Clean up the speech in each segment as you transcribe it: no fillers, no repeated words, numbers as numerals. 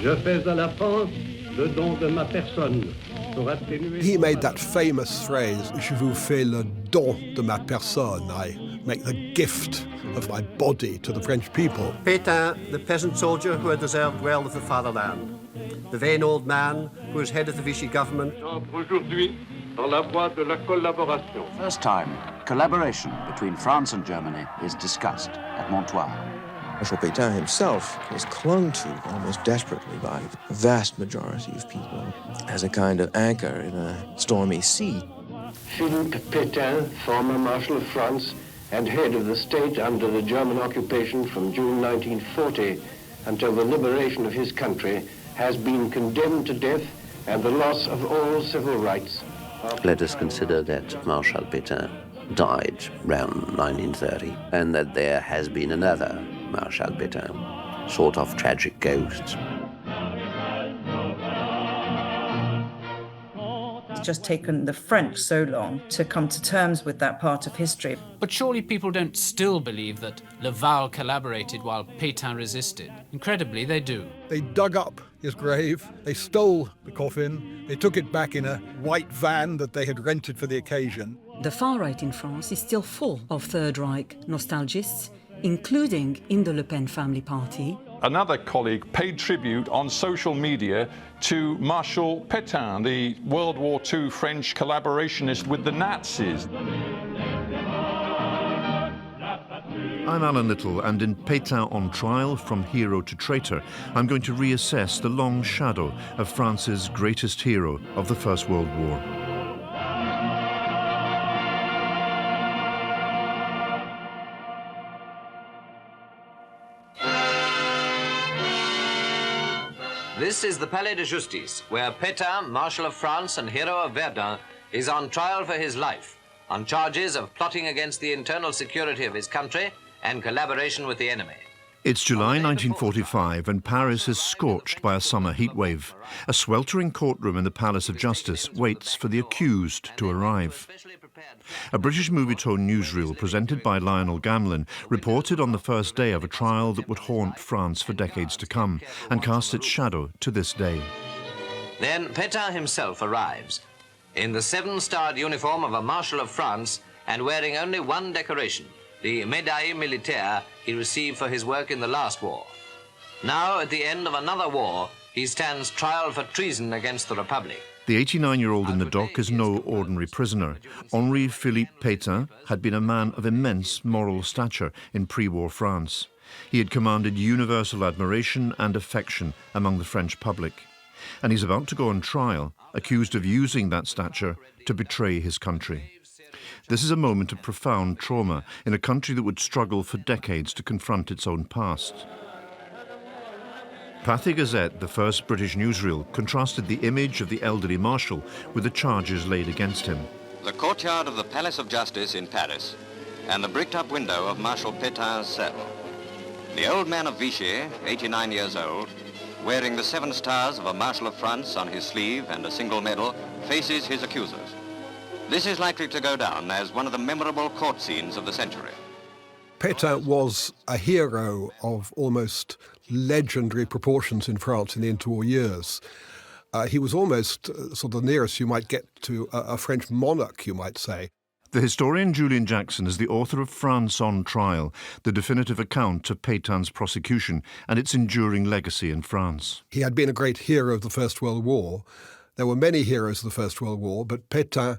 Je fais à la France le don de ma personne pour atténuer... He made that famous phrase, je vous fais le don de ma personne. I make the gift of my body to the French people. Pétain, the peasant soldier who had deserved well of the fatherland. The vain old man who was head of the Vichy government. Aujourd'hui, dans la voie de la collaboration. First time, collaboration between France and Germany is discussed at Montoire. Marshal Pétain himself is clung to almost desperately by a vast majority of people as a kind of anchor in a stormy sea. Philippe Pétain, former Marshal of France and head of the state under the German occupation from June 1940 until the liberation of his country, has been condemned to death and the loss of all civil rights. Let us consider that Marshal Pétain died around 1930 and that there has been another Marshal Pétain, sort of tragic ghost. It's just taken the French so long to come to terms with that part of history. But surely people don't still believe that Laval collaborated while Pétain resisted. Incredibly, they do. They dug up his grave, they stole the coffin, they took it back in a white van that they had rented for the occasion. The far right in France is still full of Third Reich nostalgists, including in the Le Pen family party. Another colleague paid tribute on social media to Marshal Pétain, the World War II French collaborationist with the Nazis. I'm Allan Little, and in Pétain on Trial, From Hero to Traitor, I'm going to reassess the long shadow of France's greatest hero of the First World War. This is the Palais de Justice, where Pétain, Marshal of France and hero of Verdun, is on trial for his life, on charges of plotting against the internal security of his country and collaboration with the enemy. It's July 1945 and Paris is scorched by a summer heatwave. A sweltering courtroom in the Palace of Justice waits for the accused to arrive. A British Movietone newsreel presented by Lionel Gamlin reported on the first day of a trial that would haunt France for decades to come and cast its shadow to this day. Then Pétain himself arrives, in the 7-starred uniform of a Marshal of France and wearing only one decoration, the Médaille Militaire he received for his work in the last war. Now, at the end of another war, he stands trial for treason against the Republic. The 89-year-old in the dock is no ordinary prisoner. Henri Philippe Pétain had been a man of immense moral stature in pre-war France. He had commanded universal admiration and affection among the French public. And he's about to go on trial, accused of using that stature to betray his country. This is a moment of profound trauma in a country that would struggle for decades to confront its own past. Pathé Gazette, the first British newsreel, contrasted the image of the elderly marshal with the charges laid against him. The courtyard of the Palace of Justice in Paris and the bricked-up window of Marshal Pétain's cell. The old man of Vichy, 89 years old, wearing the 7 stars of a Marshal of France on his sleeve and a single medal, faces his accusers. This is likely to go down as one of the memorable court scenes of the century. Pétain was a hero of almost legendary proportions in France in the interwar years. He was almost sort of the nearest you might get to a French monarch, you might say. The historian Julian Jackson is the author of France on Trial, the definitive account of Pétain's prosecution and its enduring legacy in France. He had been a great hero of the First World War. There were many heroes of the First World War, but Pétain,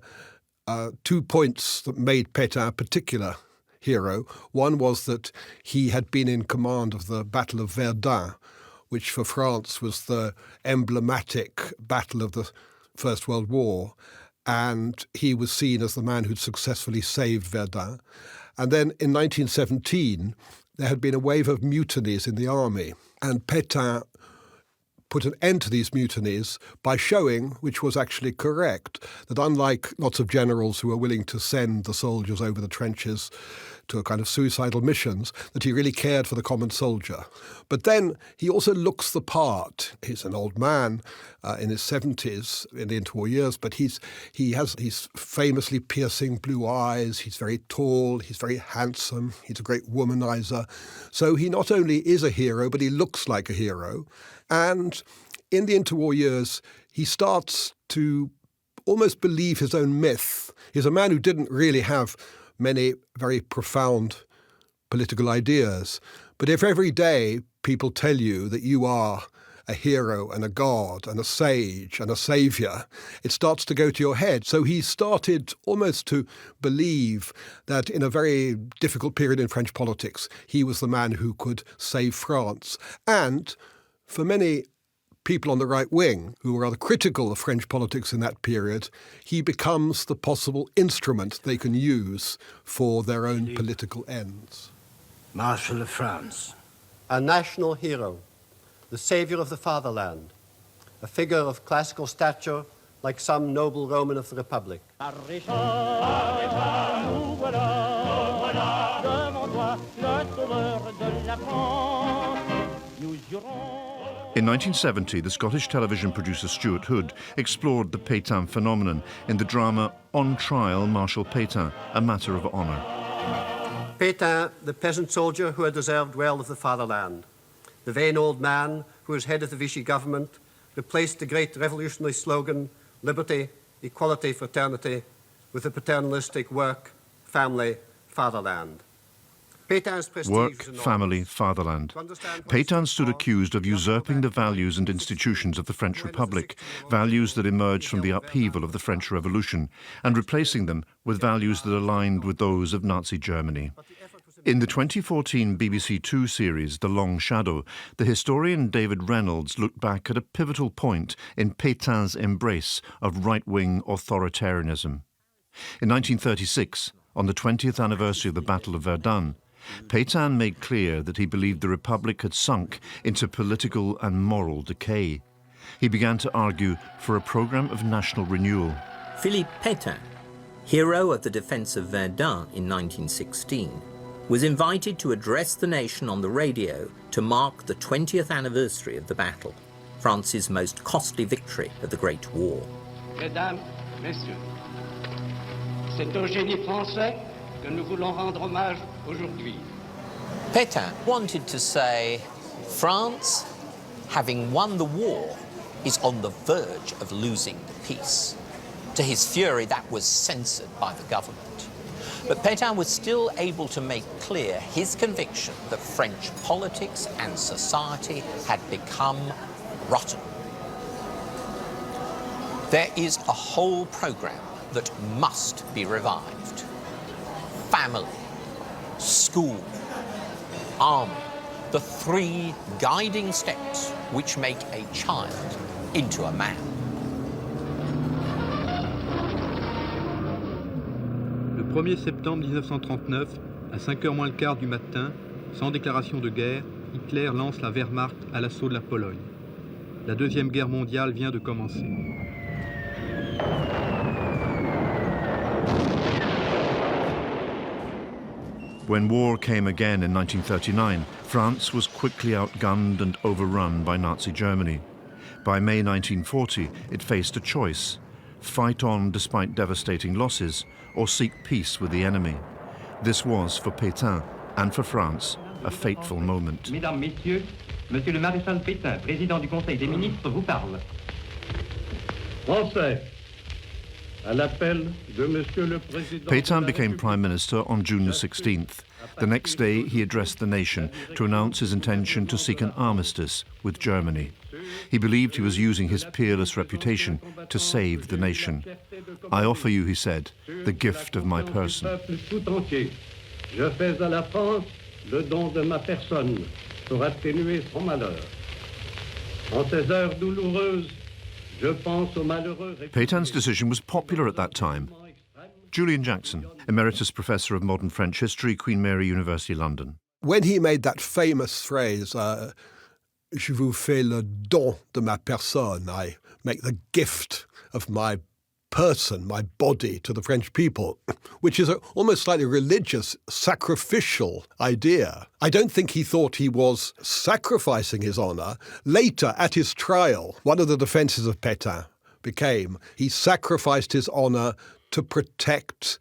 2 points that made Pétain a particular hero. One was that he had been in command of the Battle of Verdun, which for France was the emblematic battle of the First World War, and he was seen as the man who'd successfully saved Verdun. And then in 1917, there had been a wave of mutinies in the army, and Pétain put an end to these mutinies by showing, which was actually correct, that unlike lots of generals who were willing to send the soldiers over the trenches to a kind of suicidal missions, that he really cared for the common soldier. But then he also looks the part. He's an old man in his 70s in the interwar years, but he has these famously piercing blue eyes. He's very tall. He's very handsome. He's a great womanizer. So he not only is a hero, but he looks like a hero. And in the interwar years, he starts to almost believe his own myth. He's a man who didn't really have many very profound political ideas. But if every day people tell you that you are a hero and a god and a sage and a saviour, it starts to go to your head. So he started almost to believe that in a very difficult period in French politics, he was the man who could save France. And for many people on the right wing who were rather critical of French politics in that period, he becomes the possible instrument they can use for their own political ends. Marshal of France. A national hero, the saviour of the fatherland, a figure of classical stature like some noble Roman of the Republic. In 1970, the Scottish television producer Stuart Hood explored the Pétain phenomenon in the drama On Trial, Marshal Pétain, A Matter of Honour. Pétain, the peasant soldier who had deserved well of the fatherland, the vain old man who was head of the Vichy government, replaced the great revolutionary slogan, liberty, equality, fraternity, with the paternalistic work, family, fatherland. Work, family, fatherland. Pétain stood accused of usurping the values and institutions of the French Republic, values that emerged from the upheaval of the French Revolution, and replacing them with values that aligned with those of Nazi Germany. In the 2014 BBC Two series, The Long Shadow, the historian David Reynolds looked back at a pivotal point in Pétain's embrace of right-wing authoritarianism. In 1936, on the 20th anniversary of the Battle of Verdun, Pétain made clear that he believed the Republic had sunk into political and moral decay. He began to argue for a programme of national renewal. Philippe Pétain, hero of the defence of Verdun in 1916, was invited to address the nation on the radio to mark the 20th anniversary of the battle, France's most costly victory of the Great War. Mesdames, Messieurs, c'est au génie français que nous voulons rendre hommage aujourd'hui. Pétain wanted to say, France, having won the war, is on the verge of losing the peace. To his fury, that was censored by the government. But Pétain was still able to make clear his conviction that French politics and society had become rotten. There is a whole programme that must be revived. Family, school, army, the three guiding steps which make a child into a man. Le 1er septembre 1939, à 5h moins le quart du matin, sans déclaration de guerre, Hitler lance la Wehrmacht à l'assaut de la Pologne. La Deuxième Guerre mondiale vient de commencer. When war came again in 1939, France was quickly outgunned and overrun by Nazi Germany. By May 1940, it faced a choice: fight on despite devastating losses, or seek peace with the enemy. This was, for Pétain and for France, a fateful moment. Mesdames, Messieurs, Monsieur le Maréchal Pétain, président du Conseil des ministres, vous parle. Français, à l'appel de Monsieur le Président. Pétain became Prime Minister on June the 16th. The next day, he addressed the nation to announce his intention to seek an armistice with Germany. He believed he was using his peerless reputation to save the nation. I offer you, he said, the gift of my person. Je fais à la France le don de ma personne pour atténuer son malheur. En ces heures douloureuses, je pense aux malheureux. Pétain's decision was popular at that time. Julian Jackson, Emeritus Professor of Modern French History, Queen Mary University, London. When he made that famous phrase, je vous fais le don de ma personne, I make the gift of my person, my body, to the French people, which is almost like a religious, sacrificial idea. I don't think he thought he was sacrificing his honour. Later, at his trial, one of the defences of Pétain became he sacrificed his honour to protect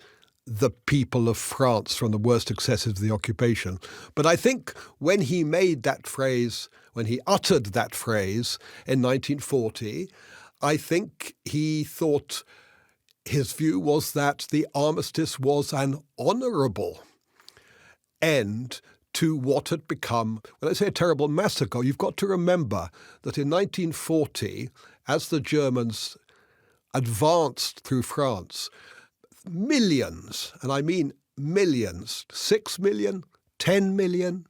the people of France from the worst excesses of the occupation. But I think when he made that phrase, when he uttered that phrase in 1940, I think he thought his view was that the armistice was an honourable end to what had become, when I say a terrible massacre, you've got to remember that in 1940, as the Germans advanced through France, millions, and I mean millions, 6 million, 10 million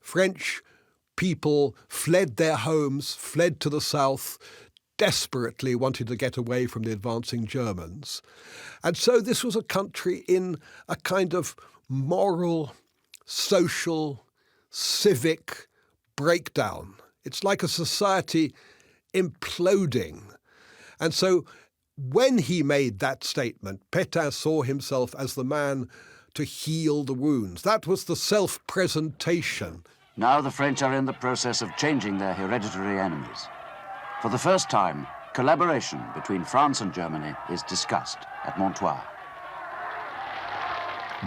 French people fled their homes, fled to the south, desperately wanted to get away from the advancing Germans. And so this was a country in a kind of moral, social, civic breakdown. It's like a society imploding. And so when he made that statement, Pétain saw himself as the man to heal the wounds. That was the self-presentation. Now the French are in the process of changing their hereditary enemies. For the first time, collaboration between France and Germany is discussed at Montoire.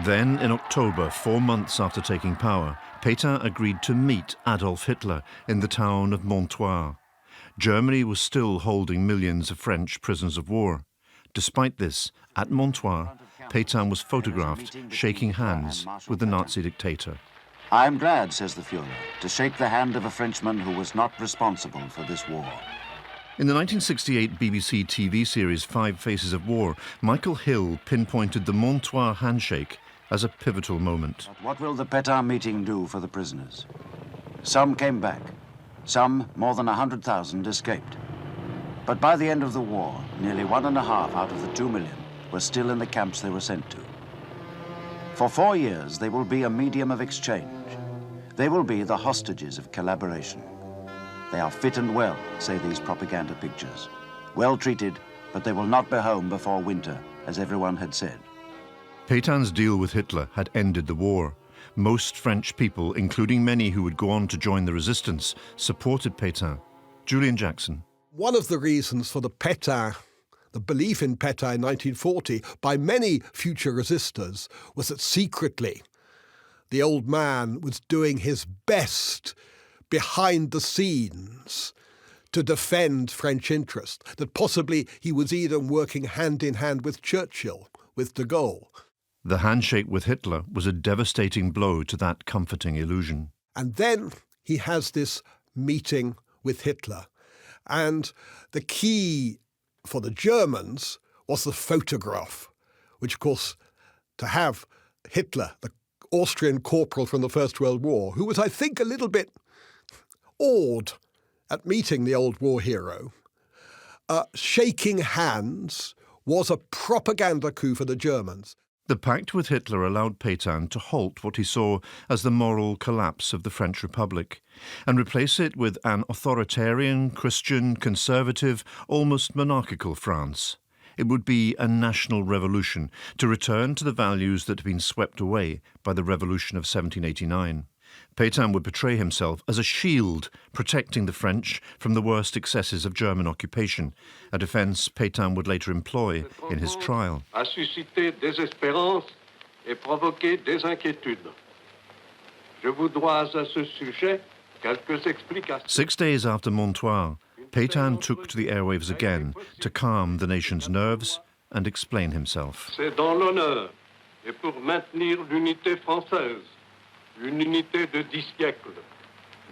Then, in October, 4 months after taking power, Pétain agreed to meet Adolf Hitler in the town of Montoire. Germany was still holding millions of French prisoners of war. Despite this, at Montoire, Pétain was photographed shaking hands with the Nazi dictator. I am glad, says the Führer, to shake the hand of a Frenchman who was not responsible for this war. In the 1968 BBC TV series 5 Faces of War, Michael Hill pinpointed the Montoire handshake as a pivotal moment. But what will the Pétain meeting do for the prisoners? Some came back. Some, more than 100,000, escaped. But by the end of the war, nearly 1.5 out of the 2 million were still in the camps they were sent to. For 4 years, they will be a medium of exchange. They will be the hostages of collaboration. They are fit and well, say these propaganda pictures. Well treated, but they will not be home before winter, as everyone had said. Pétain's deal with Hitler had ended the war. Most French people, including many who would go on to join the resistance, supported Pétain. Julian Jackson. One of the reasons for the belief in Pétain in 1940 by many future resistors was that secretly the old man was doing his best behind the scenes to defend French interests, that possibly he was even working hand in hand with Churchill, with de Gaulle. The handshake with Hitler was a devastating blow to that comforting illusion. And then he has this meeting with Hitler. And the key for the Germans was the photograph, which, of course, to have Hitler, the Austrian corporal from the First World War, who was, I think, a little bit awed at meeting the old war hero, shaking hands was a propaganda coup for the Germans. The pact with Hitler allowed Pétain to halt what he saw as the moral collapse of the French Republic and replace it with an authoritarian, Christian, conservative, almost monarchical France. It would be a national revolution to return to the values that had been swept away by the Revolution of 1789. Pétain would portray himself as a shield protecting the French from the worst excesses of German occupation, a defence Pétain would later employ in his trial. A suscité désespérance et provoqué des inquiétudes. Je vous dois à ce sujet quelques explications. 6 days after Montoire, Pétain took to the airwaves again to calm the nation's nerves and explain himself. C'est dans l'honneur et pour maintenir l'unité française, une unité de 10 siècles,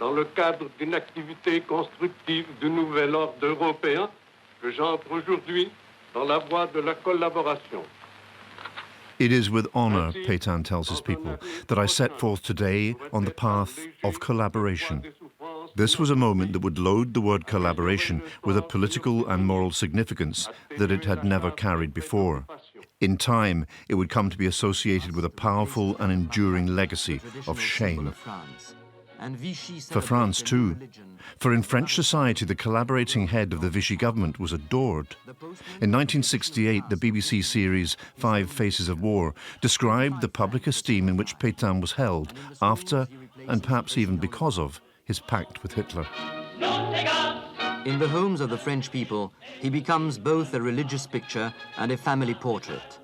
dans le cadre d'une activité constructive du nouvel ordre européen, que j'entre aujourd'hui dans la voie de la collaboration. It is with honour, Pétain tells his people, that I set forth today on the path of collaboration. This was a moment that would load the word collaboration with a political and moral significance that it had never carried before. In time, it would come to be associated with a powerful and enduring legacy of shame. For France too. For in French society, the collaborating head of the Vichy government was adored. In 1968, the BBC series 5 Faces of War described the public esteem in which Pétain was held after, and perhaps even because of, his pact with Hitler. In the homes of the French people, he becomes both a religious picture and a family portrait.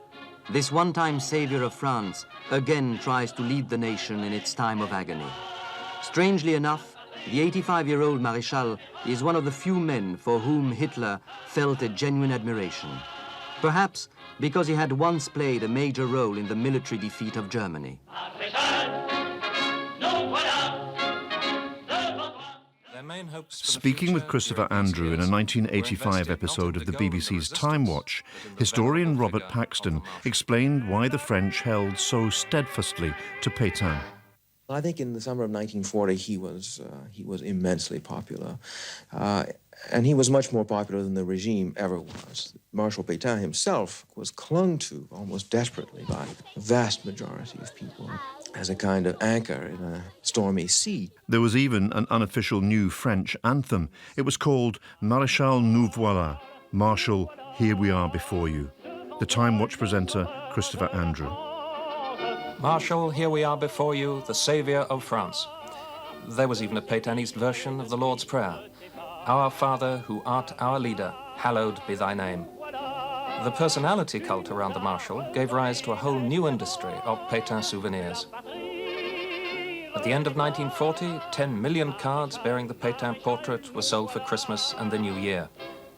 This one-time savior of France again tries to lead the nation in its time of agony. Strangely enough, the 85-year-old Maréchal is one of the few men for whom Hitler felt a genuine admiration. Perhaps because he had once played a major role in the military defeat of Germany. Speaking with Christopher Andrew in a 1985 episode of the BBC's Time Watch, historian Robert Paxton explained why the French held so steadfastly to Pétain. I think in the summer of 1940 he was immensely popular, and he was much more popular than the regime ever was. Marshal Pétain himself was clung to almost desperately by the vast majority of people as a kind of anchor in a stormy sea. There was even an unofficial new French anthem. It was called Maréchal nous voilà, Marshal, here we are before you. The Time Watch presenter, Christopher Andrew. Marshal, here we are before you, the saviour of France. There was even a Pétainist version of the Lord's Prayer. Our Father, who art our leader, hallowed be thy name. The personality cult around the Marshal gave rise to a whole new industry of Pétain souvenirs. At the end of 1940, 10 million cards bearing the Pétain portrait were sold for Christmas and the New Year.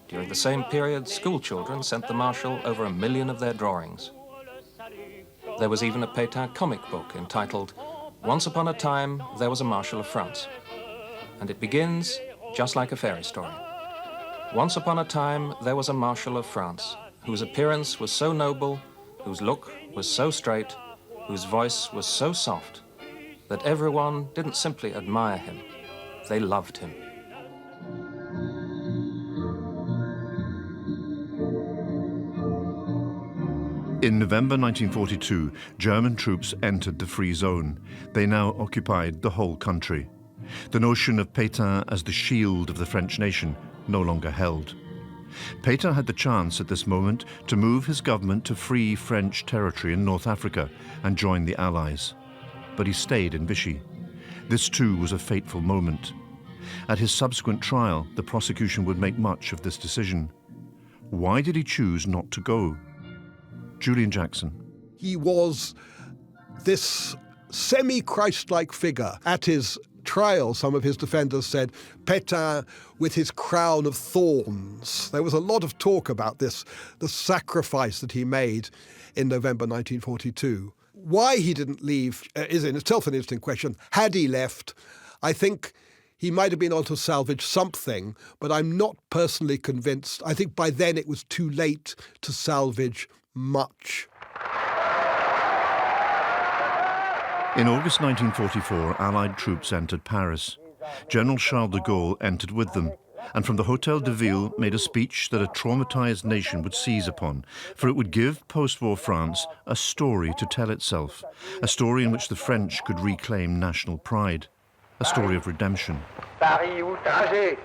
During the same period, school children sent the Marshal over 1 million of their drawings. There was even a Pétain comic book entitled Once Upon a Time, There Was a Marshal of France. And it begins just like a fairy story. Once upon a time, there was a Marshal of France, whose appearance was so noble, whose look was so straight, whose voice was so soft, that everyone didn't simply admire him, they loved him. In November 1942, German troops entered the Free Zone. They now occupied the whole country. The notion of Pétain as the shield of the French nation no longer held. Pétain had the chance at this moment to move his government to free French territory in North Africa and join the Allies. But he stayed in Vichy. This too was a fateful moment. At his subsequent trial, the prosecution would make much of this decision. Why did he choose not to go? Julian Jackson. He was this semi-Christ-like figure. At his trial, some of his defenders said, Pétain with his crown of thorns. There was a lot of talk about this, the sacrifice that he made in November 1942. Why he didn't leave is in itself an interesting question. Had he left, I think he might have been able to salvage something, but I'm not personally convinced. I think by then it was too late to salvage much. In August 1944, Allied troops entered Paris. General Charles de Gaulle entered with them, and from the Hôtel de Ville made a speech that a traumatized nation would seize upon, for it would give post-war France a story to tell itself, a story in which the French could reclaim national pride, a story of redemption. Paris outragé,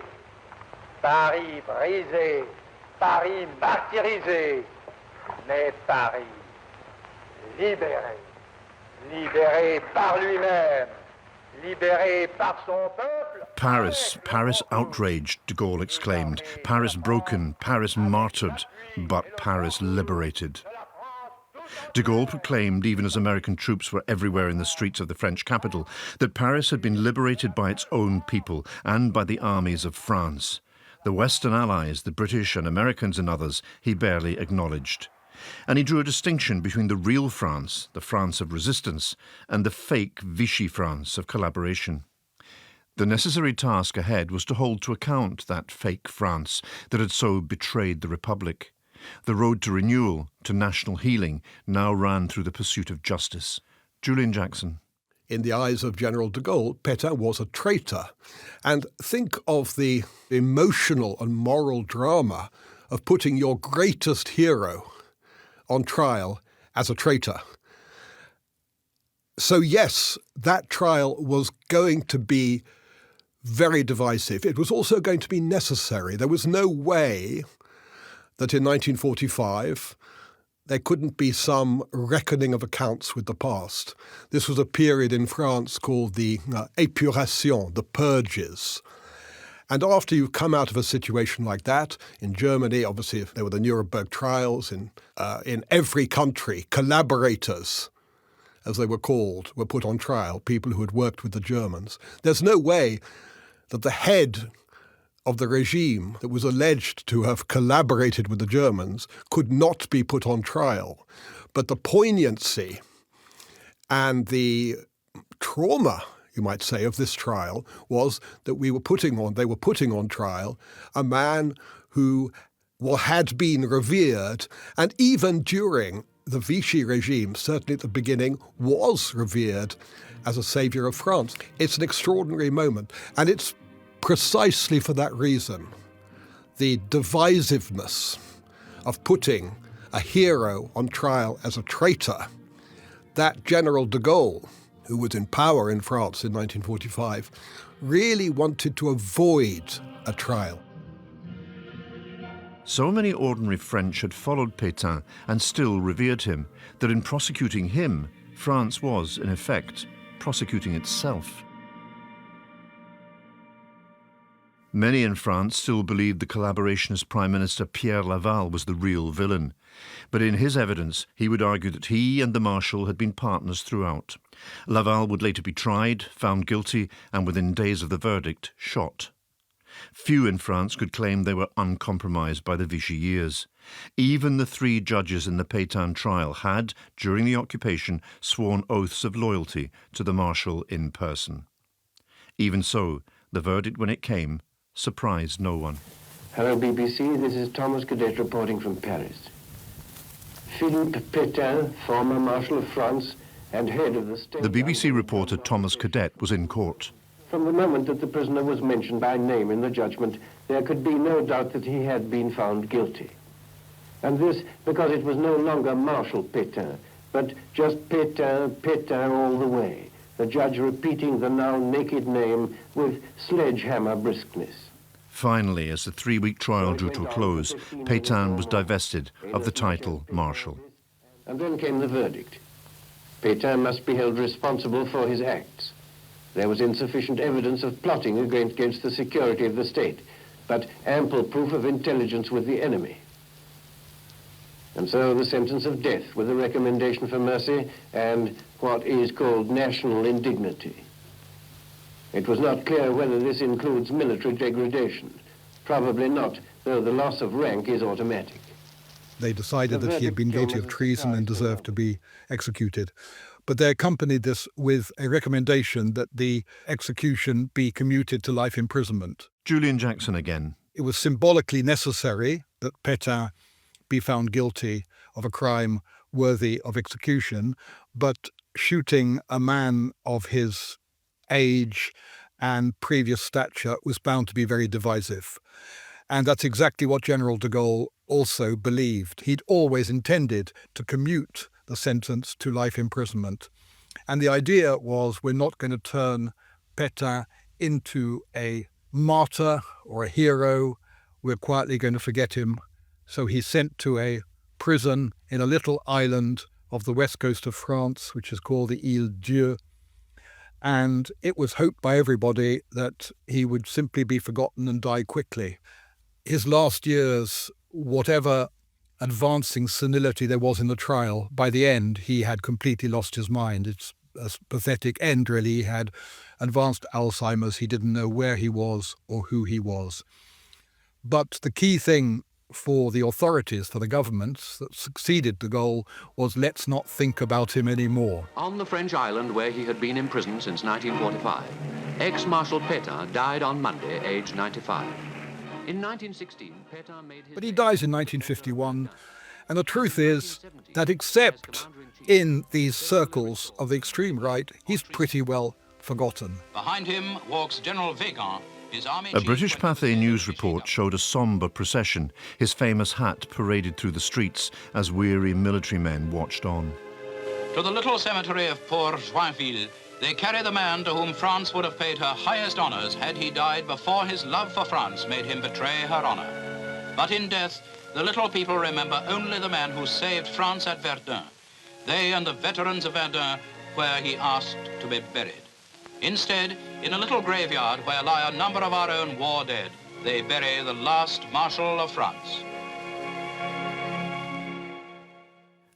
Paris brisé, Paris martyrisé, mais Paris libéré, libéré par lui-même, libéré par son peuple. Paris, Paris outraged, de Gaulle exclaimed. Paris broken, Paris martyred, but Paris liberated. De Gaulle proclaimed, even as American troops were everywhere in the streets of the French capital, that Paris had been liberated by its own people and by the armies of France. The Western allies, the British and Americans and others, he barely acknowledged. And he drew a distinction between the real France, the France of resistance, and the fake Vichy France of collaboration. The necessary task ahead was to hold to account that fake France that had so betrayed the Republic. The road to renewal, to national healing, now ran through the pursuit of justice. Julian Jackson. In the eyes of General de Gaulle, Pétain was a traitor. And think of the emotional and moral drama of putting your greatest hero on trial as a traitor. So yes, that trial was going to be very divisive. It was also going to be necessary. There was no way that in 1945 there couldn't be some reckoning of accounts with the past. This was a period in France called the épuration, the purges. And after you've come out of a situation like that, in Germany, obviously there were the Nuremberg trials, in every country, collaborators, as they were called, were put on trial, people who had worked with the Germans. There's no way that the head of the regime that was alleged to have collaborated with the Germans could not be put on trial. But the poignancy and the trauma, you might say, of this trial was that they were putting on trial a man who had been revered, and even during the Vichy regime, certainly at the beginning, was revered as a saviour of France. It's an extraordinary moment, and it's precisely for that reason, the divisiveness of putting a hero on trial as a traitor, that General de Gaulle, who was in power in France in 1945, really wanted to avoid a trial. So many ordinary French had followed Pétain and still revered him, that in prosecuting him, France was, in effect, prosecuting itself. Many in France still believed the collaborationist Prime Minister Pierre Laval was the real villain. But in his evidence, he would argue that he and the Marshal had been partners throughout. Laval would later be tried, found guilty, and within days of the verdict, shot. Few in France could claim they were uncompromised by the Vichy years. Even the 3 judges in the Pétain trial had, during the occupation, sworn oaths of loyalty to the Marshal in person. Even so, the verdict when it came surprised no one. Hello, BBC. This is Thomas Cadet reporting from Paris. Philippe Pétain, former Marshal of France and head of the state... The BBC reporter Thomas Cadet was in court. From the moment that the prisoner was mentioned by name in the judgment, there could be no doubt that he had been found guilty. And this because it was no longer Marshal Pétain, but just Pétain, Pétain all the way, the judge repeating the now naked name with sledgehammer briskness. Finally, as the 3-week trial drew to a close, Pétain was divested of the title Marshal. And then came the verdict. Pétain must be held responsible for his acts. There was insufficient evidence of plotting against the security of the state, but ample proof of intelligence with the enemy. And so the sentence of death with a recommendation for mercy and what is called national indignity. It was not clear whether this includes military degradation. Probably not, though the loss of rank is automatic. They decided that he had been guilty of treason and deserved to be executed. But they accompanied this with a recommendation that the execution be commuted to life imprisonment. Julian Jackson again. It was symbolically necessary that Pétain be found guilty of a crime worthy of execution, but shooting a man of his age and previous stature was bound to be very divisive. And that's exactly what General de Gaulle also believed. He'd always intended to commute the sentence to life imprisonment. And the idea was, we're not going to turn Pétain into a martyr or a hero. We're quietly going to forget him. So he's sent to a prison in a little island of the west coast of France, which is called the Ile Dieu. And it was hoped by everybody that he would simply be forgotten and die quickly. His last years, whatever advancing senility there was in the trial, by the end he had completely lost his mind. It's a pathetic end, really. He had advanced Alzheimer's. He didn't know where he was or who he was. But the key thing for the authorities, for the governments that succeeded de Gaulle, was let's not think about him anymore. On the French island where he had been imprisoned since 1945, ex-Marshal Pétain died on Monday, aged 95. In 1916, Pétain made his... But he dies in 1951, and the truth is that except in these circles of the extreme right, he's pretty well forgotten. Behind him walks General Weygand. A British Pathé News report showed a sombre procession, his famous hat paraded through the streets as weary military men watched on. To the little cemetery of poor Joinville, they carry the man to whom France would have paid her highest honors had he died before his love for France made him betray her honor. But in death, the little people remember only the man who saved France at Verdun. They and the veterans of Verdun, where he asked to be buried. Instead, in a little graveyard where lie a number of our own war dead, they bury the last Marshal of France.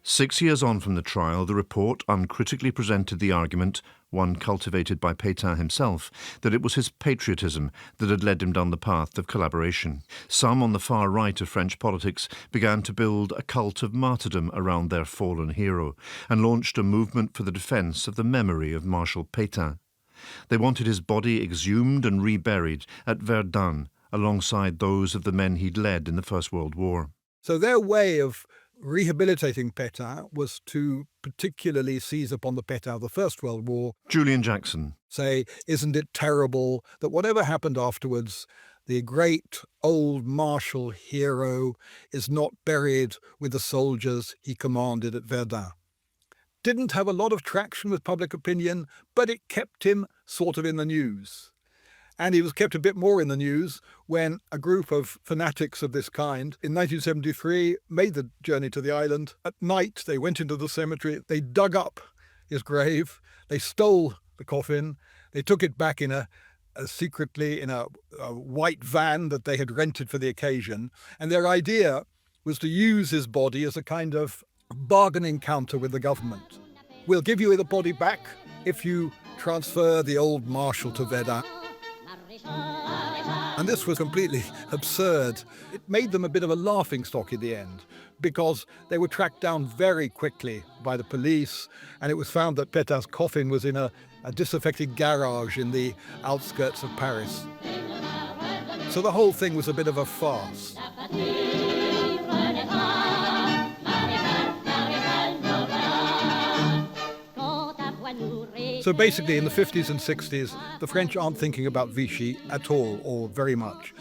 6 years on from the trial, the report uncritically presented the argument, one cultivated by Pétain himself, that it was his patriotism that had led him down the path of collaboration. Some on the far right of French politics began to build a cult of martyrdom around their fallen hero and launched a movement for the defence of the memory of Marshal Pétain. They wanted his body exhumed and reburied at Verdun alongside those of the men he'd led in the First World War. So their way of rehabilitating Pétain was to particularly seize upon the Pétain of the First World War. Julian Jackson. Say, isn't it terrible that whatever happened afterwards, the great old martial hero is not buried with the soldiers he commanded at Verdun? Didn't have a lot of traction with public opinion, but it kept him sort of in the news. And he was kept a bit more in the news when a group of fanatics of this kind in 1973 made the journey to the island. At night, they went into the cemetery, they dug up his grave, they stole the coffin, they took it back secretly in a white van that they had rented for the occasion. And their idea was to use his body as a kind of bargaining counter with the government. We'll give you the body back if you transfer the old marshal to Verdun. And this was completely absurd. It made them a bit of a laughingstock in the end, because they were tracked down very quickly by the police, and it was found that Pétain's coffin was in a disaffected garage in the outskirts of Paris. So the whole thing was a bit of a farce. So basically, in the 50s and 60s, the French aren't thinking about Vichy at all, or very much.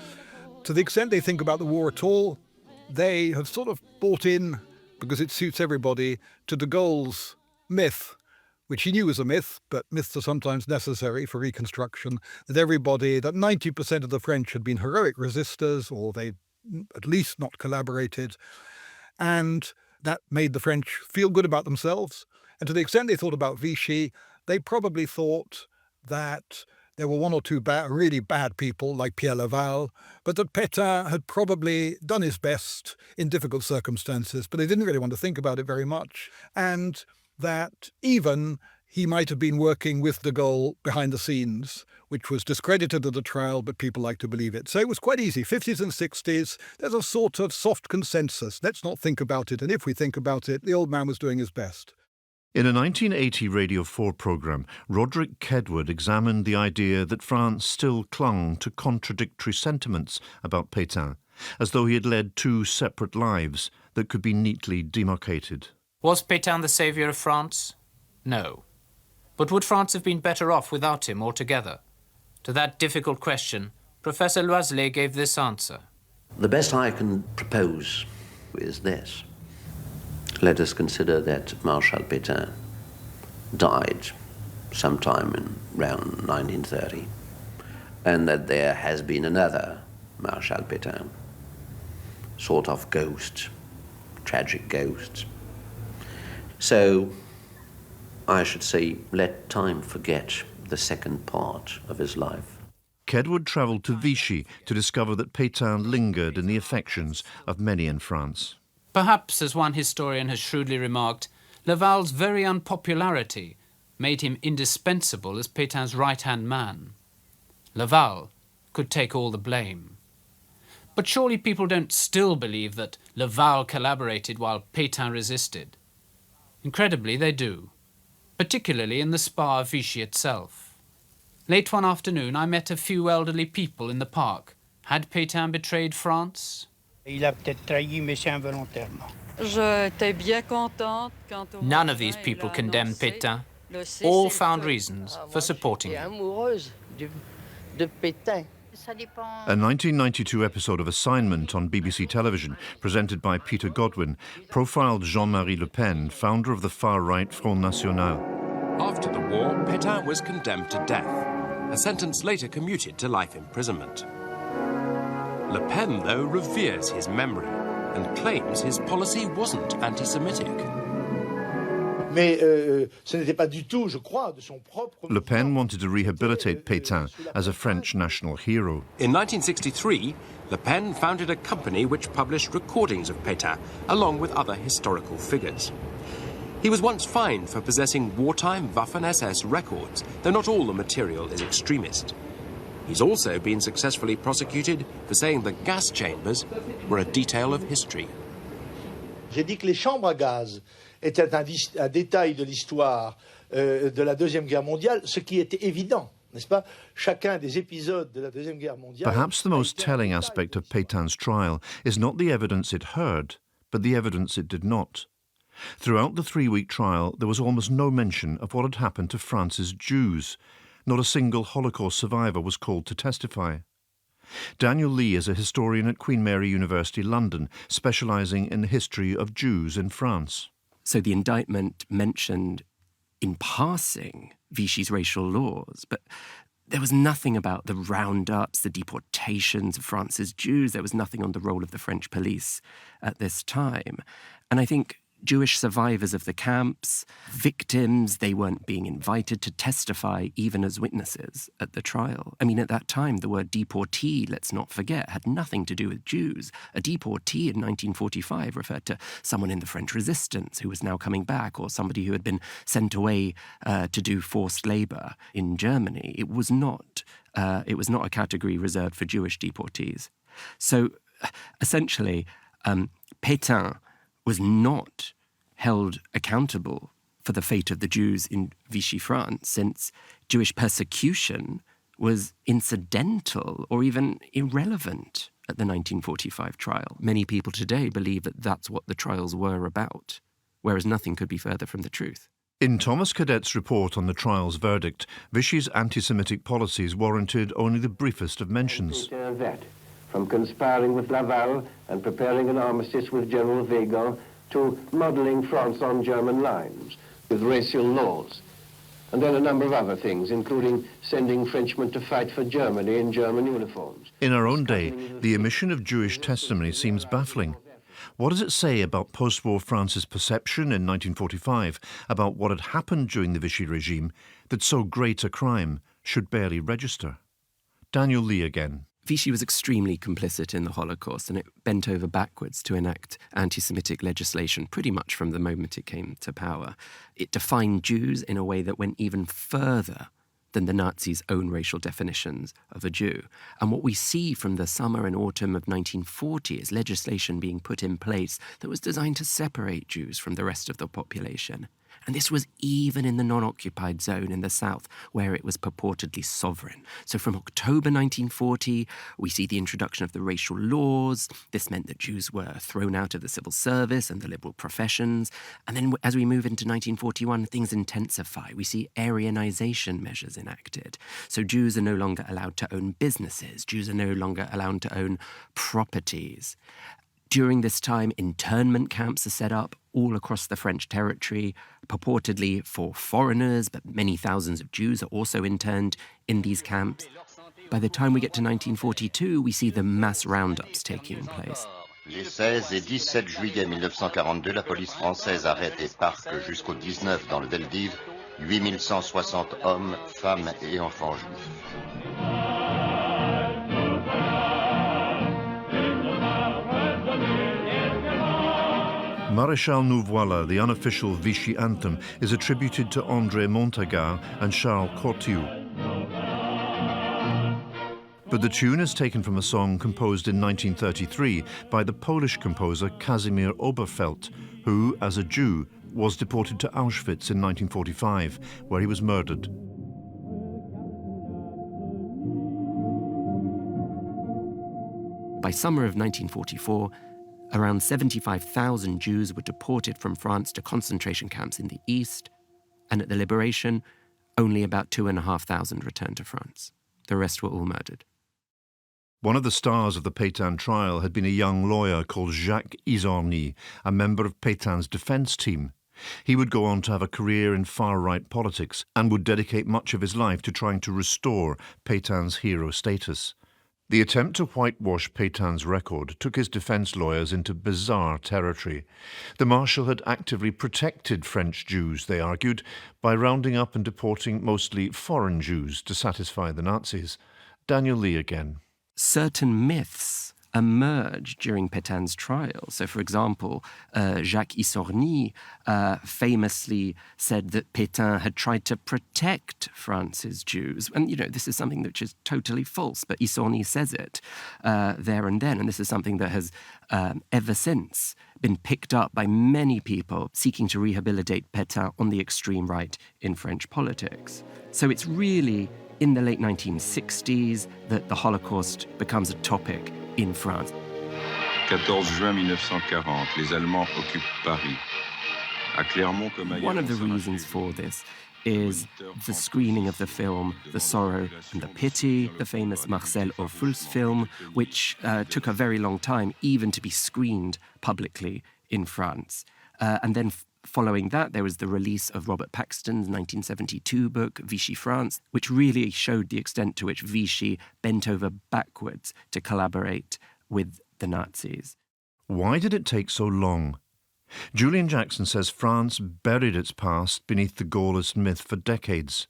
To the extent they think about the war at all, they have sort of bought in, because it suits everybody, to de Gaulle's myth, which he knew was a myth, but myths are sometimes necessary for reconstruction, that 90% of the French had been heroic resistors, or they'd at least not collaborated, and that made the French feel good about themselves. And to the extent they thought about Vichy, they probably thought that there were one or two really bad people like Pierre Laval, but that Pétain had probably done his best in difficult circumstances, but they didn't really want to think about it very much, and that even he might have been working with de Gaulle behind the scenes, which was discredited at the trial, but people like to believe it. So it was quite easy. 50s and 60s, there's a sort of soft consensus. Let's not think about it, and if we think about it, the old man was doing his best. In a 1980 Radio 4 programme, Roderick Kedward examined the idea that France still clung to contradictory sentiments about Pétain, as though he had led two separate lives that could be neatly demarcated. Was Pétain the saviour of France? No. But would France have been better off without him altogether? To that difficult question, Professor Loiselet gave this answer. The best I can propose is this. Let us consider that Marshal Pétain died sometime around 1930, and that there has been another Marshal Pétain, sort of ghost, tragic ghost. So I should say, let time forget the second part of his life. Kedward travelled to Vichy to discover that Pétain lingered in the affections of many in France. Perhaps, as one historian has shrewdly remarked, Laval's very unpopularity made him indispensable as Pétain's right-hand man. Laval could take all the blame. But surely people don't still believe that Laval collaborated while Pétain resisted. Incredibly, they do, particularly in the spa of Vichy itself. Late one afternoon, I met a few elderly people in the park. Had Pétain betrayed France? None of these people condemned Pétain. All found reasons for supporting him. A 1992 episode of Assignment on BBC television, presented by Peter Godwin, profiled Jean-Marie Le Pen, founder of the far-right Front National. After the war, Pétain was condemned to death, a sentence later commuted to life imprisonment. Le Pen, though, reveres his memory and claims his policy wasn't anti-Semitic. Le Pen wanted to rehabilitate Pétain as a French national hero. In 1963, Le Pen founded a company which published recordings of Pétain, along with other historical figures. He was once fined for possessing wartime Waffen-SS records, though not all the material is extremist. He's also been successfully prosecuted for saying the gas chambers were a detail of history. J'ai dit que les chambres à gaz étaient un détail de l'histoire de la Deuxième Guerre mondiale, ce qui était évident, n'est-ce pas? Chacun des épisodes de la Deuxième Guerre mondiale... Perhaps the most telling aspect of Pétain's trial is not the evidence it heard, but the evidence it did not. Throughout the 3-week trial, there was almost no mention of what had happened to France's Jews. Not a single Holocaust survivor was called to testify. Daniel Lee is a historian at Queen Mary University, London, specialising in the history of Jews in France. So the indictment mentioned in passing Vichy's racial laws, but there was nothing about the roundups, the deportations of France's Jews. There was nothing on the role of the French police at this time. And I think Jewish survivors of the camps, victims, they weren't being invited to testify even as witnesses at the trial. I mean, at that time, the word deportee, let's not forget, had nothing to do with Jews. A deportee in 1945 referred to someone in the French resistance who was now coming back, or somebody who had been sent away to do forced labor in Germany. It was not a category reserved for Jewish deportees. So, essentially, Pétain was not held accountable for the fate of the Jews in Vichy France, since Jewish persecution was incidental or even irrelevant at the 1945 trial. Many people today believe that that's what the trials were about, whereas nothing could be further from the truth. In Thomas Cadet's report on the trial's verdict, Vichy's anti-Semitic policies warranted only the briefest of mentions. From conspiring with Laval and preparing an armistice with General Weygand to modelling France on German lines with racial laws, and then a number of other things, including sending Frenchmen to fight for Germany in German uniforms. In our own day, the omission of Jewish testimony seems baffling. What does it say about post-war France's perception in 1945 about what had happened during the Vichy regime that so great a crime should barely register? Daniel Lee again. Vichy was extremely complicit in the Holocaust, and it bent over backwards to enact anti-Semitic legislation pretty much from the moment it came to power. It defined Jews in a way that went even further than the Nazis' own racial definitions of a Jew. And what we see from the summer and autumn of 1940 is legislation being put in place that was designed to separate Jews from the rest of the population. And this was even in the non-occupied zone in the south, where it was purportedly sovereign. So from October 1940, we see the introduction of the racial laws. This meant that Jews were thrown out of the civil service and the liberal professions. And then as we move into 1941, things intensify. We see Aryanization measures enacted. So Jews are no longer allowed to own businesses. Jews are no longer allowed to own properties. During this time, internment camps are set up all across the French territory, purportedly for foreigners, but many thousands of Jews are also interned in these camps. By the time we get to 1942, we see the mass roundups taking place. Les 16 et 17 juillet 1942, la police française arrête et parque jusqu'au 19 dans le Veldiv 8160 hommes, femmes et enfants juifs. Maréchal nous voilà, the unofficial Vichy anthem, is attributed to André Montagnard and Charles Cortiou. But the tune is taken from a song composed in 1933 by the Polish composer Kazimierz Oberfeld, who, as a Jew, was deported to Auschwitz in 1945, where he was murdered. By summer of 1944, around 75,000 Jews were deported from France to concentration camps in the east, and at the liberation, only about 2,500 returned to France. The rest were all murdered. One of the stars of the Pétain trial had been a young lawyer called Jacques Isorny, a member of Pétain's defence team. He would go on to have a career in far-right politics and would dedicate much of his life to trying to restore Pétain's hero status. The attempt to whitewash Pétain's record took his defence lawyers into bizarre territory. The Marshal had actively protected French Jews, they argued, by rounding up and deporting mostly foreign Jews to satisfy the Nazis. Daniel Lee again. Certain myths emerged during Pétain's trial. So, for example, Jacques Isorny famously said that Pétain had tried to protect France's Jews. And, you know, this is something which is totally false, but Isorny says it there and then. And this is something that has ever since been picked up by many people seeking to rehabilitate Pétain on the extreme right in French politics. So it's really in the late 1960s that the Holocaust becomes a topic in France. 14 juin 1940, les Allemands occupent Paris. À Clermont comme ailleurs. One of the reasons for this is the screening of the film The Sorrow and the Pity, the famous Marcel Auful's film, which took a very long time even to be screened publicly in France. And then following that, there was the release of Robert Paxton's 1972 book, Vichy France, which really showed the extent to which Vichy bent over backwards to collaborate with the Nazis. Why did it take so long? Julian Jackson says France buried its past beneath the Gaullist myth for decades.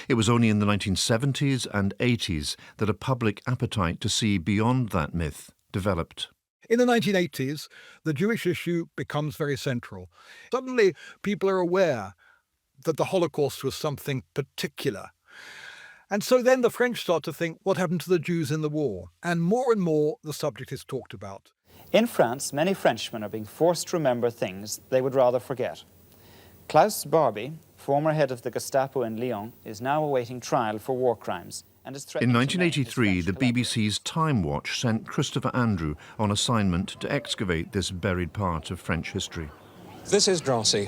It was only in the 1970s and 80s that a public appetite to see beyond that myth developed. In the 1980s, the Jewish issue becomes very central. Suddenly, people are aware that the Holocaust was something particular. And so then the French start to think, what happened to the Jews in the war? And more, the subject is talked about. In France, many Frenchmen are being forced to remember things they would rather forget. Klaus Barbie, former head of the Gestapo in Lyon, is now awaiting trial for war crimes. In 1983, the BBC's Time Watch sent Christopher Andrew on assignment to excavate this buried part of French history. This is Drancy,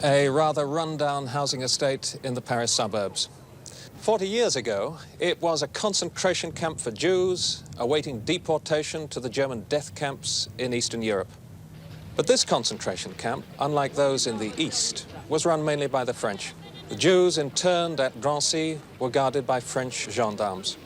a rather run-down housing estate in the Paris suburbs. 40 years ago, it was a concentration camp for Jews awaiting deportation to the German death camps in Eastern Europe. But this concentration camp, unlike those in the East, was run mainly by the French. The Jews interned at Drancy were guarded by French gendarmes.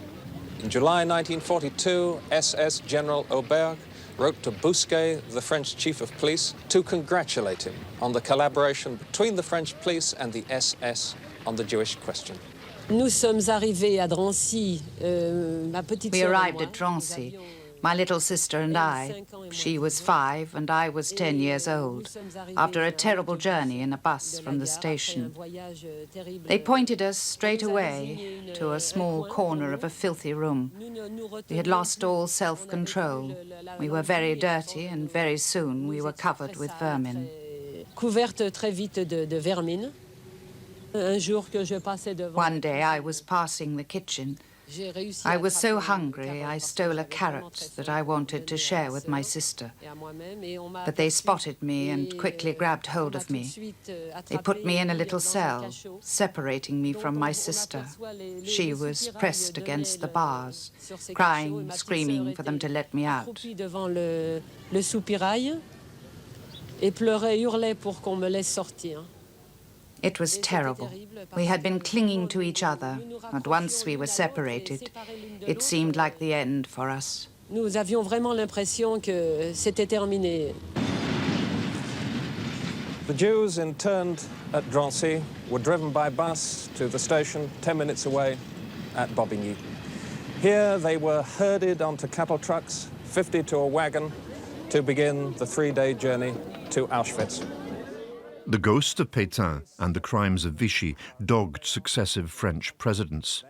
In July 1942, SS General Auberg wrote to Bousquet, the French chief of police, to congratulate him on the collaboration between the French police and the SS on the Jewish question. Nous sommes arrivés à Drancy, ma petite We arrived at Drancy, my little sister and I. She was 5 and I was 10 years old, after a terrible journey in a bus from the station. They pointed us straight away to a small corner of a filthy room. We had lost all self-control. We were very dirty and very soon we were covered with vermin. Couverte très vite de vermine. One day I was passing the kitchen. I was so hungry I stole a carrot that I wanted to share with my sister. But they spotted me and quickly grabbed hold of me. They put me in a little cell, separating me from my sister. She was pressed against the bars, crying, screaming for them to let me out. It was terrible. We had been clinging to each other, and once we were separated, it seemed like the end for us. Nous avions vraiment l'impression que c'était terminé. The Jews interned at Drancy were driven by bus to the station 10 minutes away at Bobigny. Here they were herded onto cattle trucks, 50 to a wagon, to begin the 3-day journey to Auschwitz. The ghost of Pétain and the crimes of Vichy dogged successive French presidents.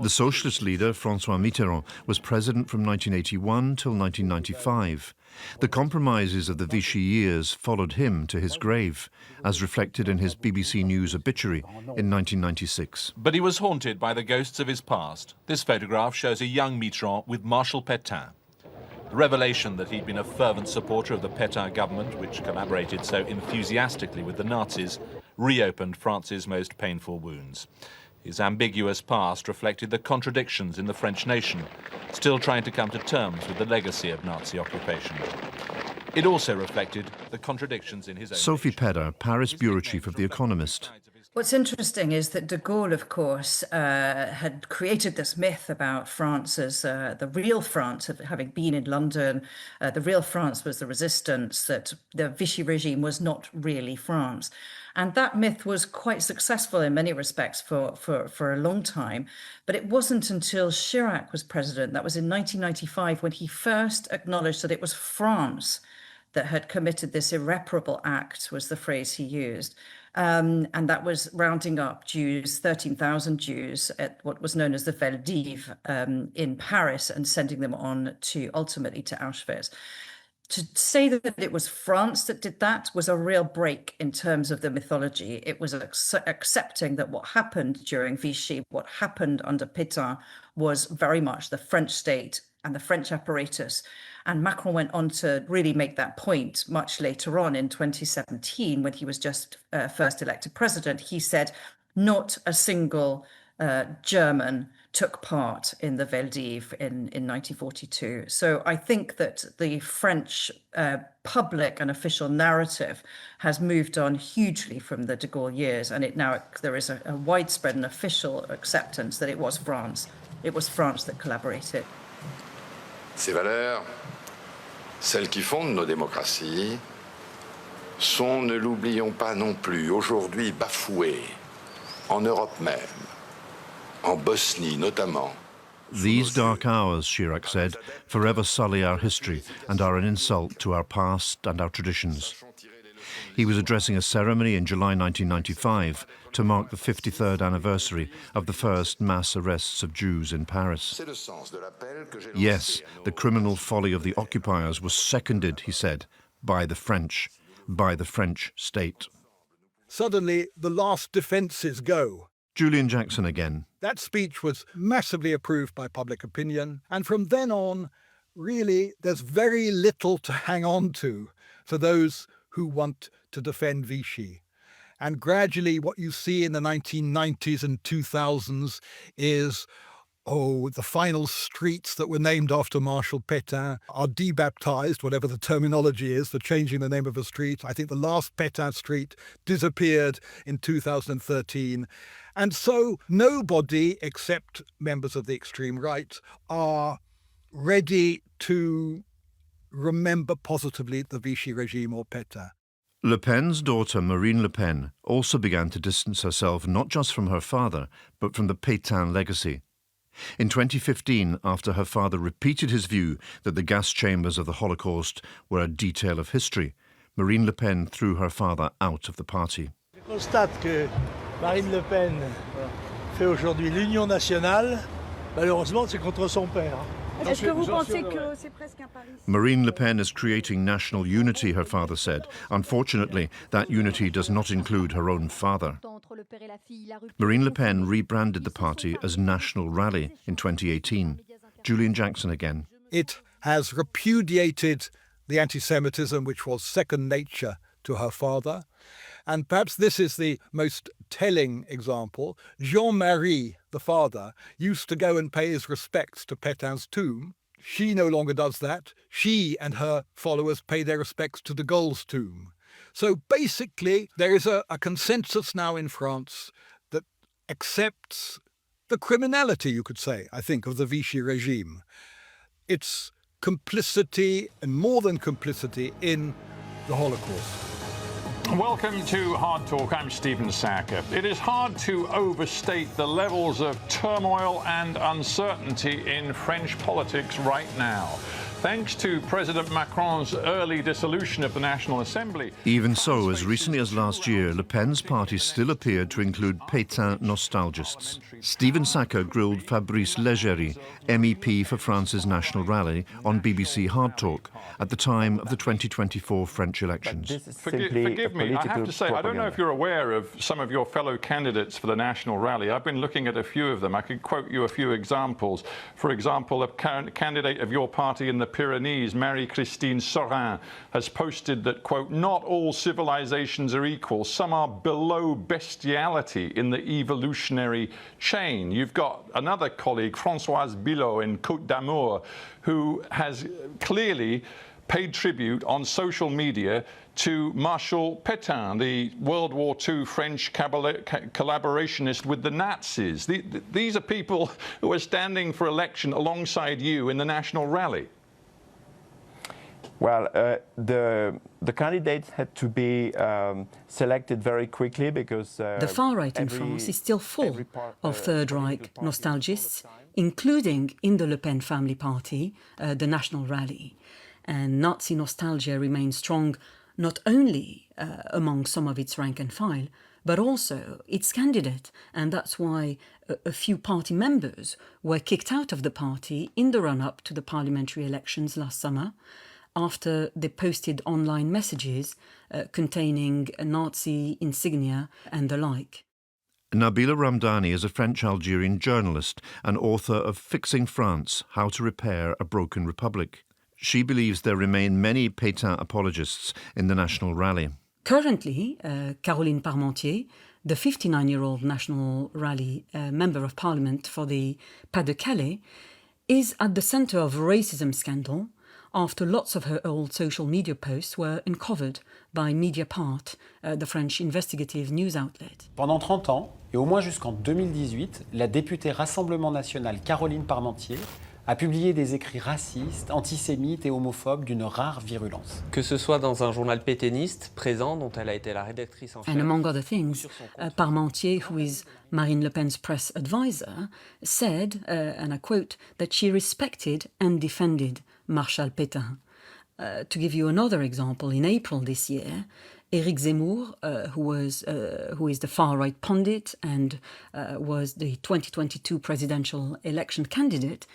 The socialist leader, François Mitterrand, was president from 1981 till 1995. The compromises of the Vichy years followed him to his grave, as reflected in his BBC News obituary in 1996. But he was haunted by the ghosts of his past. This photograph shows a young Mitterrand with Marshal Pétain. The revelation that he'd been a fervent supporter of the Pétain government, which collaborated so enthusiastically with the Nazis, reopened France's most painful wounds. His ambiguous past reflected the contradictions in the French nation, still trying to come to terms with the legacy of Nazi occupation. It also reflected the contradictions in his own Sophie Pedder, Paris bureau chief of The Economist. What's interesting is that de Gaulle, of course, had created this myth about France as the real France, of having been in London. The real France was the resistance, that the Vichy regime was not really France. And that myth was quite successful in many respects for a long time. But it wasn't until Chirac was president, that was in 1995, when he first acknowledged that it was France that had committed this irreparable act, was the phrase he used. And that was rounding up Jews, 13,000 Jews at what was known as the Veldiv in Paris, and sending them on to ultimately to Auschwitz. To say that it was France that did that was a real break in terms of the mythology. It was accepting that what happened during Vichy, what happened under Pétain, was very much the French state and the French apparatus. And Macron went on to really make that point much later on in 2017, when he was just first elected president. He said not a single German took part in the Veldiv in 1942. So I think that the French public and official narrative has moved on hugely from the de Gaulle years, and there is a widespread and official acceptance that it was France. It was France that collaborated. Ces valeurs, celles qui fondent nos démocraties, sont, ne l'oublions pas non plus, aujourd'hui bafouées, en Europe même, en Bosnie notamment. These dark hours, Chirac said, forever sully our history and are an insult to our past and our traditions. He was addressing a ceremony in July 1995 to mark the 53rd anniversary of the first mass arrests of Jews in Paris. Yes, the criminal folly of the occupiers was seconded, he said, by the French state. Suddenly, the last defences go. Julian Jackson again. That speech was massively approved by public opinion, and from then on, really, there's very little to hang on to for those who want to defend Vichy. And gradually what you see in the 1990s and 2000s is, the final streets that were named after Marshal Pétain are debaptized, whatever the terminology is for changing the name of a street. I think the last Pétain street disappeared in 2013. And so nobody except members of the extreme right are ready to remember positively the Vichy regime or Pétain. Le Pen's daughter, Marine Le Pen, also began to distance herself not just from her father, but from the Pétain legacy. In 2015, after her father repeated his view that the gas chambers of the Holocaust were a detail of history, Marine Le Pen threw her father out of the party. Je constate que Marine Le Pen fait aujourd'hui l'union nationale. Malheureusement, c'est contre son père. Est-ce que vous pensez que c'est presque un pari? Marine Le Pen is creating national unity, her father said. Unfortunately, that unity does not include her own father. Marine Le Pen rebranded the party as National Rally in 2018. Julian Jackson again. It has repudiated the anti-Semitism which was second nature to her father. And perhaps this is the most telling example. Jean-Marie, the father, used to go and pay his respects to Pétain's tomb. She no longer does that. She and her followers pay their respects to de Gaulle's tomb. So basically, there is a consensus now in France that accepts the criminality, you could say, I think, of the Vichy regime. It's complicity, and more than complicity, in the Holocaust. Welcome to Hard Talk. I'm Stephen Sacker. It is hard to overstate the levels of turmoil and uncertainty in French politics right now. Thanks to President Macron's early dissolution of the National Assembly. Even so, as recently as last year, Le Pen's party still appeared to include Pétain nostalgists. Stephen Sacker grilled Fabrice Leggeri, MEP for France's National Rally, on BBC Hard Talk at the time of the 2024 French elections. Forgive me, I have to say, I don't know if you're aware of some of your fellow candidates for the National Rally. I've been looking at a few of them. I could quote you a few examples. For example, a candidate of your party in the Pyrenees, Marie-Christine Sorin, has posted that, quote, not all civilizations are equal. Some are below bestiality in the evolutionary chain. You've got another colleague, Françoise Billot in Côte d'Amour, who has clearly paid tribute on social media to Marshal Pétain, the World War II French collaborationist with the Nazis. These are people who are standing for election alongside you in the national rally. Well, the candidates had to be selected very quickly because the far right in France is still full of Third Reich nostalgists, including in the Le Pen family party, the National Rally. And Nazi nostalgia remains strong not only among some of its rank and file, but also its candidate. And that's why a few party members were kicked out of the party in the run-up to the parliamentary elections last summer, after they posted online messages containing Nazi insignia and the like. Nabila Ramdani is a French-Algerian journalist and author of Fixing France, How to Repair a Broken Republic. She believes there remain many Pétain apologists in the National Rally. Currently, Caroline Parmentier, the 59-year-old National Rally Member of Parliament for the Pas-de-Calais, is at the centre of a racism scandal after lots of her old social media posts were uncovered by Mediapart, the French investigative news outlet. Pendant 30 ans, et au moins jusqu'en 2018, la députée Rassemblement National Caroline Parmentier a publié des écrits racistes, antisémites et homophobes d'une rare virulence. Que ce soit dans un journal pétainiste présent dont elle a été la rédactrice en chef. And among other things, Parmentier, who is Marine Le Pen's press advisor, said, and I quote, that she respected and defended Marshal Pétain. To give you another example, in April this year, Éric Zemmour, who is the far-right pundit and was the 2022 presidential election candidate,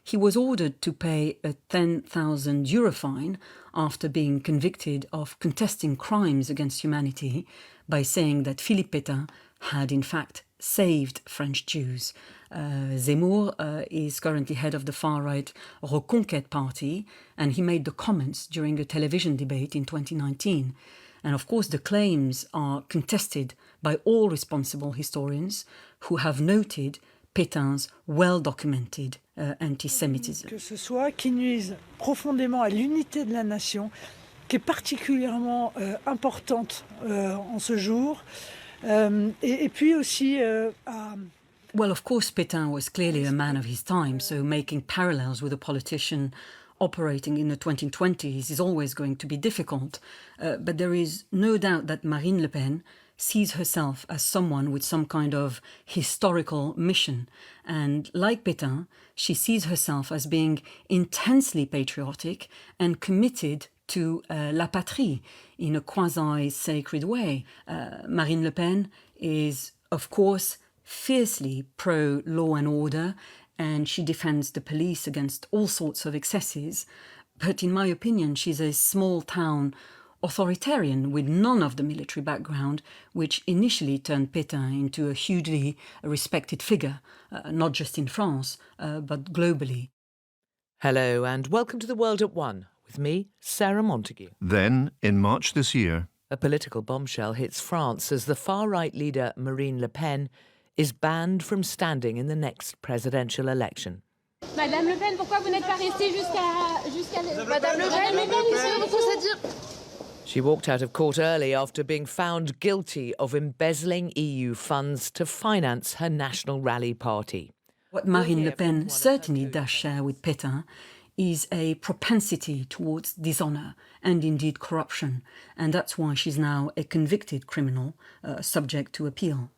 he was ordered to pay a 10,000 euro fine after being convicted of contesting crimes against humanity by saying that Philippe Pétain had in fact saved French Jews. Zemmour is currently head of the far-right Reconquête party, and he made the comments during a television debate in 2019. And of course the claims are contested by all responsible historians who have noted Pétain's well-documented antisémitisme. Que ce soit qui nuise profondément à l'unité de la nation, qui est particulièrement importante en ce jour, et puis aussi à... Well, of course, Pétain was clearly a man of his time, so making parallels with a politician operating in the 2020s is always going to be difficult. But there is no doubt that Marine Le Pen sees herself as someone with some kind of historical mission. And like Pétain, she sees herself as being intensely patriotic and committed to la patrie in a quasi-sacred way. Marine Le Pen is, of course, fiercely pro-law and order, and she defends the police against all sorts of excesses. But in my opinion, she's a small-town authoritarian with none of the military background, which initially turned Pétain into a hugely respected figure, not just in France, but globally. Hello and welcome to The World at One, with me, Sarah Montague. Then, in March this year, a political bombshell hits France as the far-right leader Marine Le Pen is banned from standing in the next presidential election. Madame Le Pen, pourquoi vous n'êtes pas restée jusqu'à... Madame Le Pen, qu'est-ce que vous à dire? She walked out of court early after being found guilty of embezzling EU funds to finance her National Rally party. What Marine Le Pen certainly does share with Pétain is a propensity towards dishonour and indeed corruption, and that's why she's now a convicted criminal subject to appeal.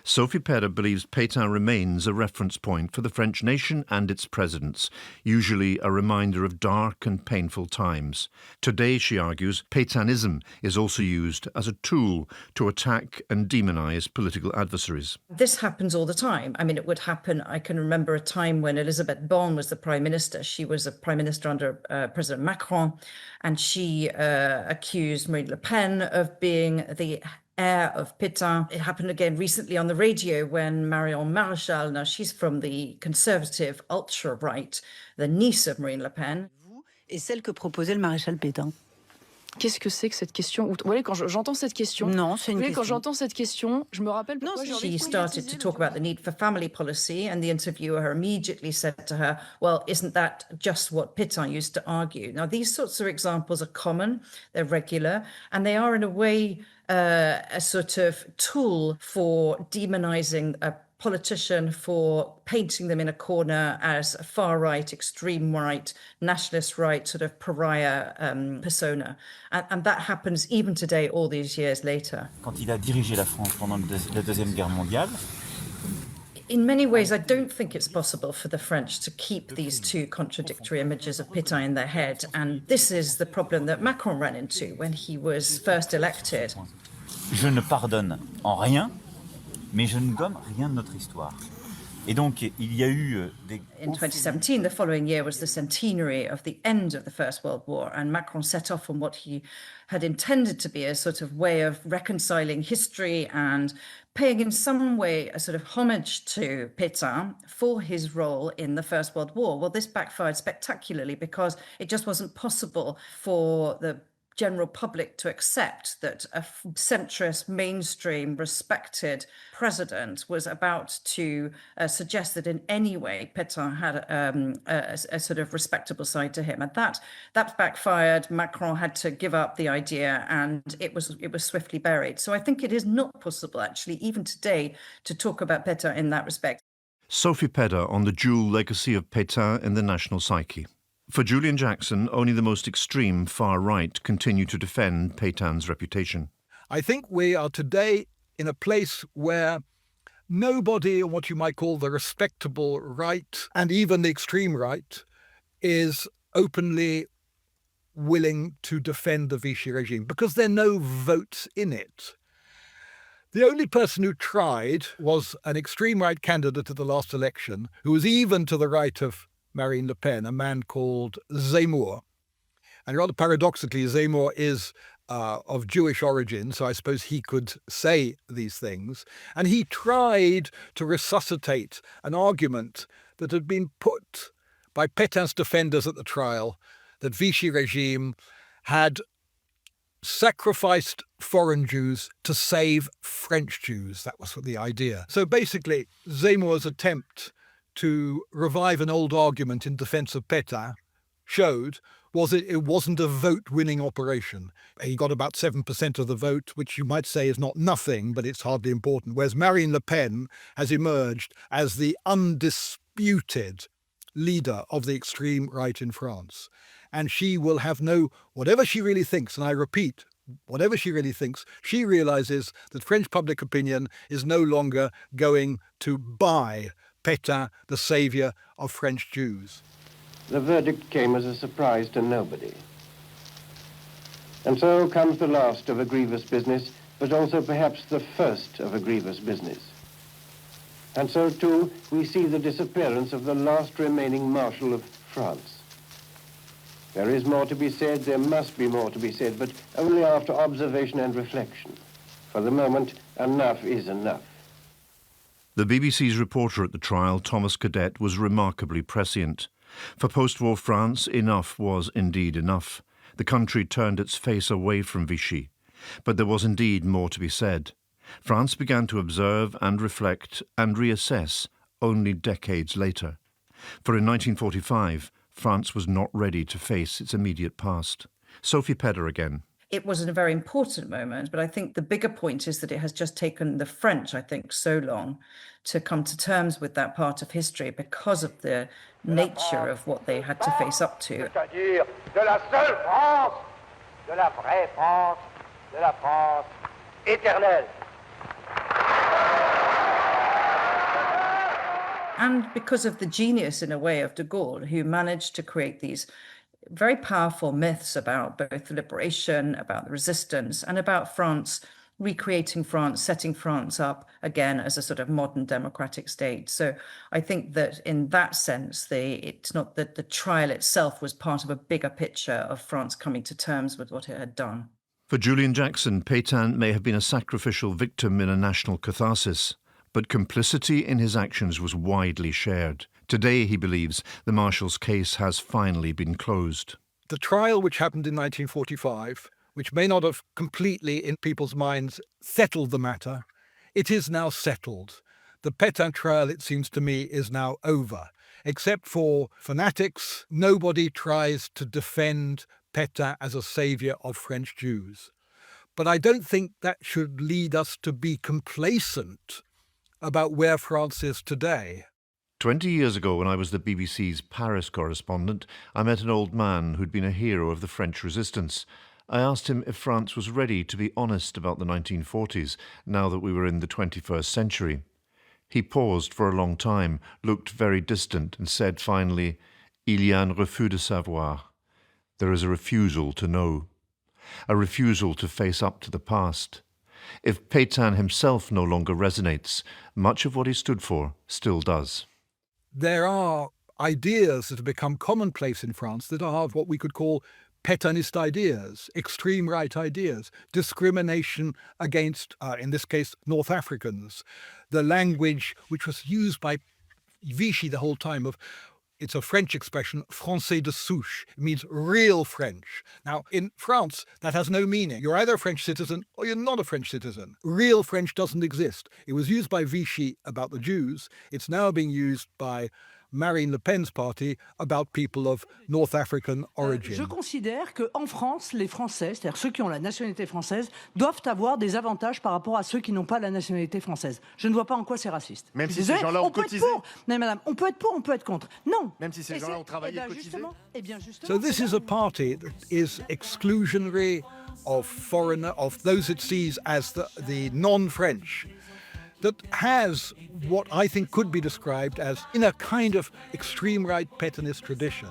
Sophie Perra believes Pétain remains a reference point for the French nation and its presidents, usually a reminder of dark and painful times. Today, she argues, Pétainism is also used as a tool to attack and demonise political adversaries. This happens all the time. I mean, it would happen, I can remember a time when Elisabeth Borne was the Prime Minister. She was a Prime Minister under President Macron, and she accused Marine Le Pen of being the heir of Pétain. It happened again recently on the radio when Marion Maréchal, now she's from the conservative ultra-right, the niece of Marine Le Pen. Et celle que proposait le maréchal Pétain. Qu'est-ce que c'est que cette question? Vous voyez, quand j'entends cette question, non, c'est une question. Quand j'entends cette question, je me rappelle pourquoi She started to talk about the need for family policy, and the interviewer immediately said to her, well, isn't that just what Pétain used to argue? Now, these sorts of examples are common, they're regular, and they are in a way a sort of tool for demonizing a politician, for painting them in a corner as a far-right, extreme right, nationalist right, sort of pariah persona. And that happens even today, all these years later. Quand il a dirigé la France pendant la Deuxième Guerre mondiale, in many ways, I don't think it's possible for the French to keep these two contradictory images of Pétain in their head. And this is the problem that Macron ran into when he was first elected. Je ne pardonne en rien, mais je ne gomme rien de notre histoire. Et donc, il y a eu des... In 2017, the following year was the centenary of the end of the First World War, and Macron set off on what he had intended to be a sort of way of reconciling history and paying in some way a sort of homage to Pétain for his role in the First World War. Well, this backfired spectacularly because it just wasn't possible for the general public to accept that a centrist, mainstream, respected president was about to suggest that in any way Pétain had a sort of respectable side to him. And that backfired. Macron had to give up the idea, and it was swiftly buried. So I think it is not possible, actually, even today, to talk about Pétain in that respect. Sophie Pedder on the dual legacy of Pétain in the national psyche. For Julian Jackson, only the most extreme far right continue to defend Pétain's reputation. I think we are today in a place where nobody on what you might call the respectable right, and even the extreme right, is openly willing to defend the Vichy regime because there are no votes in it. The only person who tried was an extreme right candidate at the last election who was even to the right of Marine Le Pen, a man called Zemmour. And rather paradoxically, Zemmour is of Jewish origin, so I suppose he could say these things. And he tried to resuscitate an argument that had been put by Pétain's defenders at the trial, that Vichy regime had sacrificed foreign Jews to save French Jews. That was the idea. So basically, Zemmour's attempt to revive an old argument in defence of Pétain showed was it wasn't a vote-winning operation. He got about 7% of the vote, which you might say is not nothing, but it's hardly important. Whereas Marine Le Pen has emerged as the undisputed leader of the extreme right in France. And she will have whatever she really thinks, and I repeat, whatever she really thinks, she realises that French public opinion is no longer going to buy Pétain, the saviour of French Jews. The verdict came as a surprise to nobody. And so comes the last of a grievous business, but also perhaps the first of a grievous business. And so, too, we see the disappearance of the last remaining Marshal of France. There is more to be said, there must be more to be said, but only after observation and reflection. For the moment, enough is enough. The BBC's reporter at the trial, Thomas Cadet, was remarkably prescient. For post-war France, enough was indeed enough. The country turned its face away from Vichy. But there was indeed more to be said. France began to observe and reflect and reassess only decades later. For in 1945, France was not ready to face its immediate past. Sophie Pedder again. It was a very important moment, but I think the bigger point is that it has just taken the French, I think, so long to come to terms with that part of history because of the nature of what they had to face up to. C'est-à-dire de la seule France, de la vraie France, de la France éternelle. And because of the genius, in a way, of de Gaulle, who managed to create these very powerful myths about both the liberation, about the resistance, and about France, recreating France, setting France up again as a sort of modern democratic state. So I think that in that sense, it's not that the trial itself was part of a bigger picture of France coming to terms with what it had done. For Julian Jackson, Pétain may have been a sacrificial victim in a national catharsis, but complicity in his actions was widely shared. Today, he believes, the Marshal's case has finally been closed. The trial which happened in 1945, which may not have completely in people's minds settled the matter, it is now settled. The Pétain trial, it seems to me, is now over. Except for fanatics, nobody tries to defend Pétain as a saviour of French Jews. But I don't think that should lead us to be complacent about where France is today. 20 years ago, when I was the BBC's Paris correspondent, I met an old man who'd been a hero of the French resistance. I asked him if France was ready to be honest about the 1940s, now that we were in the 21st century. He paused for a long time, looked very distant, and said finally, "Il y a un refus de savoir." There is a refusal to know, a refusal to face up to the past. If Pétain himself no longer resonates, much of what he stood for still does. There are ideas that have become commonplace in France that are what we could call Pétainist ideas, extreme right ideas, discrimination against, in this case, North Africans. The language which was used by Vichy the whole time of, it's a French expression, français de souche. It means real French. Now, in France, that has no meaning. You're either a French citizen or you're not a French citizen. Real French doesn't exist. It was used by Vichy about the Jews. It's now being used by Marine Le Pen's party about people of North African origin. Je considère qu'en France, les Français, c'est-à-dire ceux qui ont la nationalité française, doivent avoir des avantages par rapport à ceux qui n'ont pas la nationalité française. Je ne vois pas en quoi c'est raciste. Même si ces gens-là ont cotisé. Mais madame, on peut être pour, on peut être contre. Non. Même si ces gens-là ont travaillé et cotisé. So this is a party that is exclusionary of foreigner, of those it sees as the non-French, that has what I think could be described as in a kind of extreme right Pétainist tradition.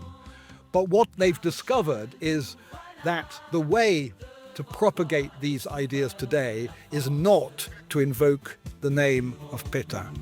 But what they've discovered is that the way to propagate these ideas today is not to invoke the name of Pétain.